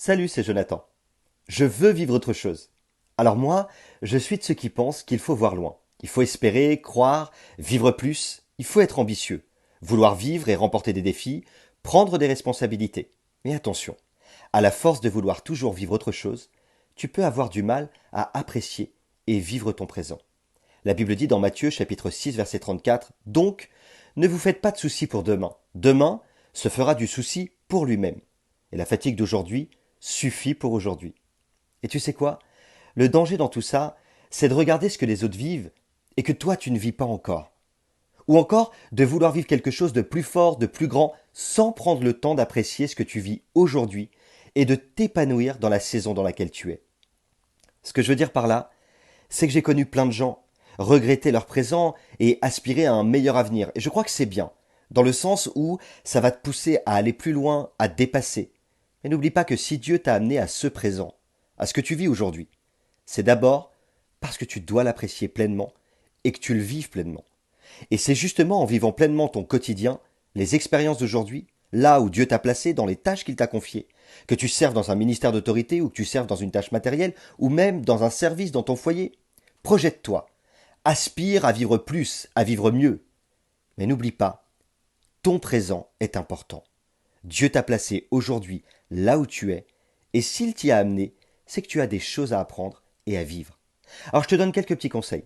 Salut, c'est Jonathan. Je veux vivre autre chose. Alors moi, je suis de ceux qui pensent qu'il faut voir loin. Il faut espérer, croire, vivre plus. Il faut être ambitieux. Vouloir vivre et remporter des défis, prendre des responsabilités. Mais attention, à la force de vouloir toujours vivre autre chose, tu peux avoir du mal à apprécier et vivre ton présent. La Bible dit dans Matthieu chapitre 6 verset 34, donc, ne vous faites pas de soucis pour demain. Demain se fera du souci pour lui-même. Et la fatigue d'aujourd'hui suffit pour aujourd'hui. Et tu sais quoi? Le danger dans tout ça, c'est de regarder ce que les autres vivent et que toi tu ne vis pas encore. Ou encore de vouloir vivre quelque chose de plus fort, de plus grand, sans prendre le temps d'apprécier ce que tu vis aujourd'hui et de t'épanouir dans la saison dans laquelle tu es. Ce que je veux dire par là, c'est que j'ai connu plein de gens regretter leur présent et aspirer à un meilleur avenir. Et je crois que c'est bien, dans le sens où ça va te pousser à aller plus loin, à te dépasser. Mais n'oublie pas que si Dieu t'a amené à ce présent, à ce que tu vis aujourd'hui, c'est d'abord parce que tu dois l'apprécier pleinement et que tu le vives pleinement. Et c'est justement en vivant pleinement ton quotidien, les expériences d'aujourd'hui, là où Dieu t'a placé, dans les tâches qu'il t'a confiées, que tu serves dans un ministère d'autorité ou que tu serves dans une tâche matérielle ou même dans un service dans ton foyer. Projette-toi, aspire à vivre plus, à vivre mieux. Mais n'oublie pas, ton présent est important. Dieu t'a placé aujourd'hui là où tu es, et s'il t'y a amené, c'est que tu as des choses à apprendre et à vivre. Alors je te donne quelques petits conseils.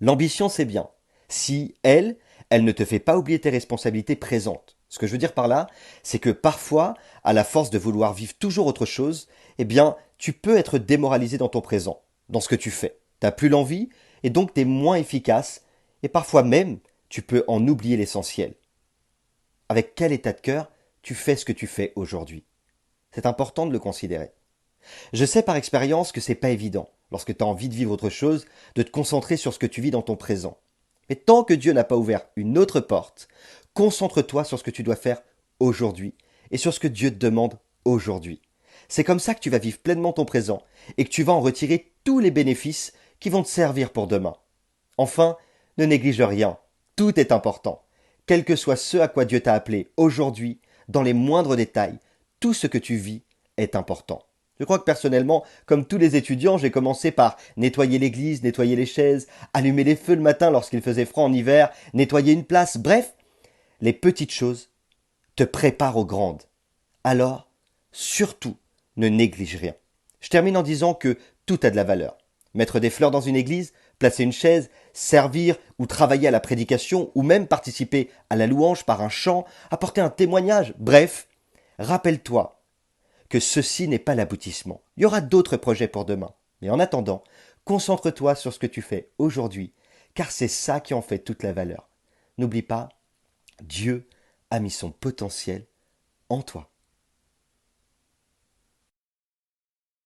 L'ambition, c'est bien. Si elle ne te fait pas oublier tes responsabilités présentes. Ce que je veux dire par là, c'est que parfois, à la force de vouloir vivre toujours autre chose, eh bien, tu peux être démoralisé dans ton présent, dans ce que tu fais. T'as plus l'envie, et donc t'es moins efficace, et parfois même, tu peux en oublier l'essentiel. Avec quel état de cœur tu fais ce que tu fais aujourd'hui? C'est important de le considérer. Je sais par expérience que c'est pas évident, lorsque tu as envie de vivre autre chose, de te concentrer sur ce que tu vis dans ton présent. Mais tant que Dieu n'a pas ouvert une autre porte, concentre-toi sur ce que tu dois faire aujourd'hui et sur ce que Dieu te demande aujourd'hui. C'est comme ça que tu vas vivre pleinement ton présent et que tu vas en retirer tous les bénéfices qui vont te servir pour demain. Enfin, ne néglige rien. Tout est important. Quel que soit ce à quoi Dieu t'a appelé aujourd'hui, dans les moindres détails, tout ce que tu vis est important. Je crois que personnellement, comme tous les étudiants, j'ai commencé par nettoyer l'église, nettoyer les chaises, allumer les feux le matin lorsqu'il faisait froid en hiver, nettoyer une place, bref, les petites choses te préparent aux grandes. Alors, surtout, ne néglige rien. Je termine en disant que tout a de la valeur. Mettre des fleurs dans une église, placer une chaise, servir ou travailler à la prédication ou même participer à la louange par un chant, apporter un témoignage, bref, rappelle-toi que ceci n'est pas l'aboutissement. Il y aura d'autres projets pour demain. Mais en attendant, concentre-toi sur ce que tu fais aujourd'hui, car c'est ça qui en fait toute la valeur. N'oublie pas, Dieu a mis son potentiel en toi.